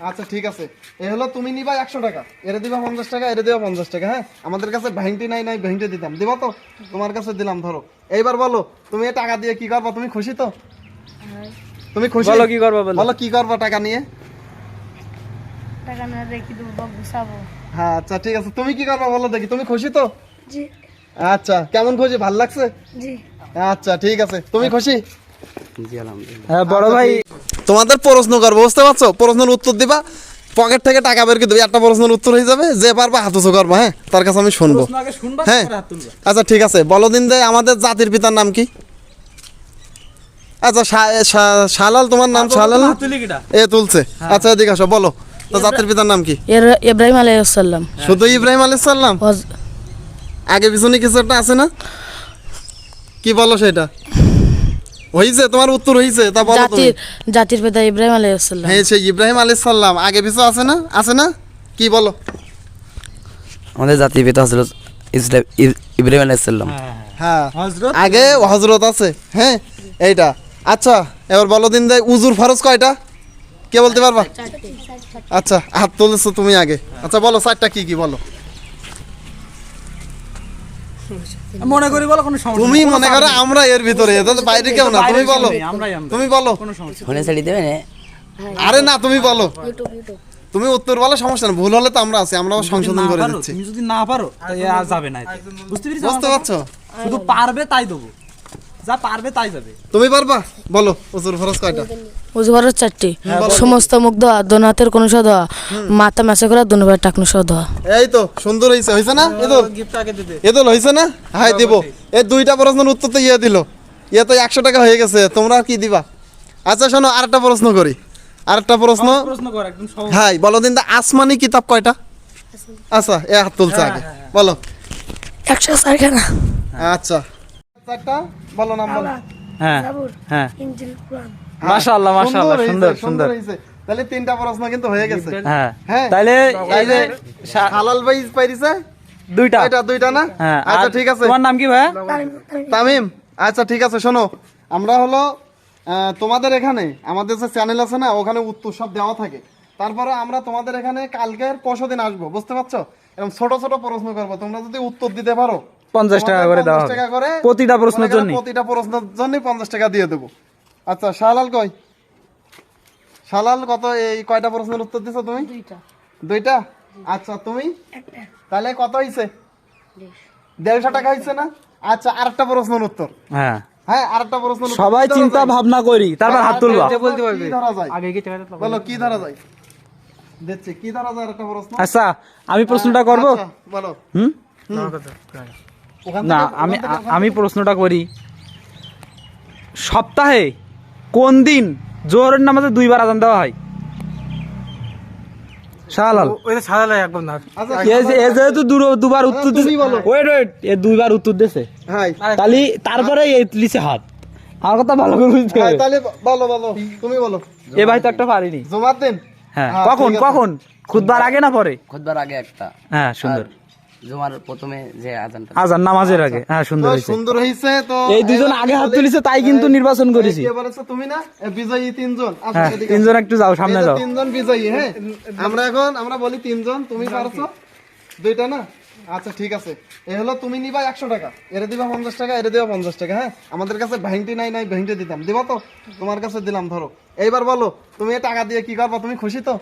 আচ্ছা ঠিক আছে, এ হলো তুমি নিবা 100 টাকা, এরে দিবা 50 টাকা, এরে দিবা 50 টাকা। হ্যাঁ, আমাদের কাছে ভেন্টি নাই, ভেন্টি দিতাম, দিবা তো? তোমার কাছে দিলাম, ধরো। এইবার বলো তুমি এই টাকা দিয়ে কি করবা? তুমি খুশি তো? তুমি খুশি? বলো কি করবা, বলো কি করবা টাকা নিয়ে? টাকা না রেখে দেবো, গুছাবো। হ্যাঁ আচ্ছা ঠিক আছে, তুমি কি করবা বলো দেখি? তুমি খুশি তো? জি। আচ্ছা, কেমন খুশি? ভাল লাগছে? জি। আচ্ছা ঠিক আছে, তুমি খুশি? হ্যাঁ বড় ভাই, তোমাদের প্রশ্ন করবো, বুঝতে পারছো? প্রশ্নের উত্তর দিবা, পকেট থেকে টাকা বের করে দিবে, একটা প্রশ্নের উত্তর হয়ে যাবে, যে পারবা হাত উঁচু করবা। হ্যাঁ, তার কাছে আমি শুনবো। হ্যাঁ আচ্ছা ঠিক আছে, বলো দিন দে আমাদের জাতির পিতার নাম কি? আচ্ছা শালাল, তোমার নাম শালাল? এ তুলছে। আচ্ছা এদিকে আসো, বলো তো জাতির পিতার নাম কি? ইব্রাহিম আলাইহিস সালাম। শুধু ইব্রাহিম আলাইহিস সালাম? আগে পিছনে কিছু একটা আছে না? কি বলো সেটা? হইছে তোমার উত্তর হইছে, তা বলো তুমি। জাতির পিতা ইব্রাহিম আলাইহিস সালাম। হ্যাঁ সেই ইব্রাহিম আলাইহিস সালাম, আগে পিছু আছে না? আছে না? কি বলো? আমাদের জাতির পিতা হযরত ইব্রাহিম আলাইহিস সালাম। হ্যাঁ আগে হযরত আছে। হ্যাঁ এইটা। আচ্ছা এবার বলো দিন দে উজুর ফরজ কয়টা? কে বলতে পারবা? আচ্ছা হাত তুলেছো তুমি আগে। আচ্ছা বলো চারটা কি কি বলো? মনে করি বলো, কোনো সমস্যা তুমি মনে করো আমরা এর ভিতরে, এটা তো বাইরে কেউ না। তুমি বলো, তুমি বলো। ফোনে ছেড়ে দেবে না? আরে না তুমি বলো, তুমি উত্তর বলো, সমস্যা না। ভুল হলে তো আমরা আছি, আমরাও সংশোধন করে দিচ্ছি। তুমি যদি না পারো তাই আর যাবে না। বুঝতে পেরেছো? বুঝতে পারছো? শুধু পারবে তাই দেবো, যা পারবে তাই যাবে। তুমি পারবা? বলো উজুর ফরজ কয়টা? উজু ফরজ 4টি। সমস্ত মুখ ধোয়া, দোনাতের কোনো সহ ধোয়া, মাথা মেসে করে দুনুবার টাকনু সহ ধোয়া। এই তো সুন্দর হইছে, হইছে না? এদল গিফট আগে দিতে। এদল হইছে না? হ্যাঁ দিব। এই দুইটা প্রশ্নের উত্তর তো ইয়ে দিল, ইয়ে তো 100 টাকা হয়ে গেছে। তোমরা কি দিবা? আচ্ছা শোনো, আরেকটা প্রশ্ন করি, আরেকটা প্রশ্ন। প্রশ্ন কর একদম সহজ। হ্যাঁ বলো দিন, আসমানি কিতাব কয়টা? আচ্ছা এ হাত তুলছে আগে, বলো। 104 খানা। আচ্ছা চারটা বলো, নাম বলো। হ্যাঁ জাবুর, হ্যাঁ, ইনজিল, কুরআন। মাশাআল্লাহ মাশাআল্লাহ, হয়েছে, সুন্দর সুন্দর। হয়েছে। তাহলে তিনটা প্রশ্ন কিন্তু হয়ে গেছে। হ্যাঁ হ্যাঁ তাইলে এই যে হালাল ভাই পাইছে দুইটা। দুইটা না? হ্যাঁ আচ্ছা আর ঠিক আছে। তোমার নাম কি ভাইয়া? তামিম। আচ্ছা ঠিক আছে, শোনো আমরা হলো তোমাদের এখানে আমাদের যে চ্যানেল আছে না, ওখানে উত্তর সব দেওয়া থাকে। তারপরে আমরা তোমাদের এখানে কালকের পরশুদিন আসবো, বুঝতে পারছো? এরকম ছোট ছোট প্রশ্ন করবো, তোমরা যদি উত্তর দিতে পারো 50 টাকা করে দেওয়া 50 হবে টাকা করে প্রতিটা প্রশ্নের জন্য। প্রতিটা প্রশ্নের জন্য 50 টাকা দিয়ে দেবো। আচ্ছা শালাল কই? শালাল কত, এই কয়টা প্রশ্নের উত্তর দিছো তুমি? দুইটা। আচ্ছা তুমি? তাহলে কত হইছে? 150 টাকা হইছে না? আচ্ছা আরেকটা প্রশ্নের উত্তর। হ্যাঁ হ্যাঁ আরেকটা প্রশ্ন। সবাই চিন্তা ভাবনা করি, তারপর হাত তুলবা। বলতে পারবে কি ধরা যায়? আগে কি টাকা বলো কি ধরা যায়? দেখছি কি ধরা যায় একটা প্রশ্ন। আচ্ছা আমি প্রশ্নটা করব। আচ্ছা, বলো। হুম ওখান না থেকে- আমি ওখান থেকে- আমি প্রশ্নটা করি, সপ্তাহে কোন দিন জোহরের নামাজে দুইবার আজান দেওয়া হয়? শাহলাল, আচ্ছা, এ যেহেতু দুবার উত্তর দিছে, তুমি বলো। ওয়েট ওয়েট, এ দুইবার উত্তর দিছে, হাই তাহলে তারপরে এই লিসে হাত। আমার কথা ভালো করে বুঝতে হাই, হবে। তাহলে বলো বলো, তুমি বলো। এ ভাই তো একটা পারিনি। জুমার দিন? হ্যাঁ হ্যাঁ, কখন ঠিক আছে। কখন? খুতবার আগে না পরে? খুতবার আগে একটা, হ্যাঁ সুন্দর। জুমার প্রথমে যে আজানটা। আজান নামাজের আগে, হ্যাঁ সুন্দর তো হয়েছে। সুন্দর হইছে তো। এই দুজন আগে হাত তুলিছে, তাই কিন্তু নির্বাচন করেছি। কে বলেছো তুমি না? বিজয়ী তিনজন। আচ্ছা, হ্যাঁ এদিকে তিনজন একটু যাও, সামনে এই যে যাও। তিনজন বিজয়ী। হ্যাঁ আমরা বলি তিনজন, তুমি পারছো দুইটা না? আচ্ছা ঠিক আছে, এ হলো তুমি নিবা 100 টাকা, এরে দিবা 50 টাকা, এরে দিবা 50 টাকা। হ্যাঁ, আমাদের কাছে ভেন্টি নাই, ভেন্টি দিতাম, দিবা তো? তোমার কাছে দিলাম, ধরো। এইবার বলো তুমি এই টাকা দিয়ে কি করবা? তুমি খুশি তো?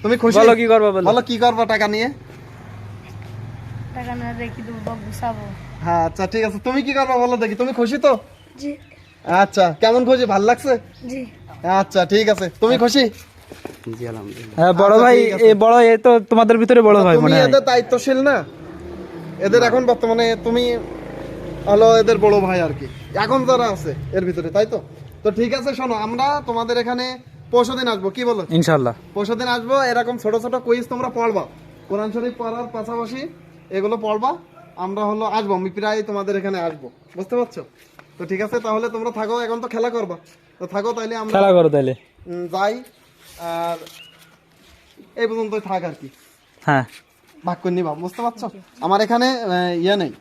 তুমি খুশি? বলো কি করবা, বলো। বলো কি করবা টাকা নিয়ে? টাকা না রেখে দেবো, গুছাবো। হ্যাঁ আচ্ছা ঠিক আছে, তুমি কি করবা বলো দেখি? তুমি খুশি তো? জি। আচ্ছা কেমন খুশি? ভাল লাগছে? জি। আচ্ছা ঠিক আছে, তুমি খুশি? জি আলহামদুলিল্লাহ। হ্যাঁ বড় আচ্ছা, ভাই, ঠিক আছে। এ বড়, এ তো তোমাদের ভিতরে বড় ভাই তুমি মনে হয়। এদের দায়িত্বশীল না, এদের এখন বর্তমানে তুমি হলো এদের বড় ভাই আর কি, এখন যারা আছে এর ভিতরে, তাই তো? তো ঠিক আছে, শোনো আমরা তোমাদের এখানে পরশুদিন আসবো, কি বলো? ইনশাআল্লাহ পরশুদিন আসবো, এরকম ছোট ছোট কুইজ তোমরা পড়বা, কোরআন শরীফ পড়ার পাশাপাশি এগুলো পড়বা। আমরা হলো আসবো, আমি প্রায় তোমাদের এখানে আসবো, বুঝতে পারছো? তো ঠিক আছে, তাহলে তোমরা থাকো, এখন তো খেলা করবা, তো থাকো তাইলে আমরা খেলা করো তাহলে। যাই। আর এই পর্যন্তই থাক আর কি, হ্যাঁ ভাগ করে নিবা, বুঝতে পারছো? আমার এখানে ইয়ে নেই,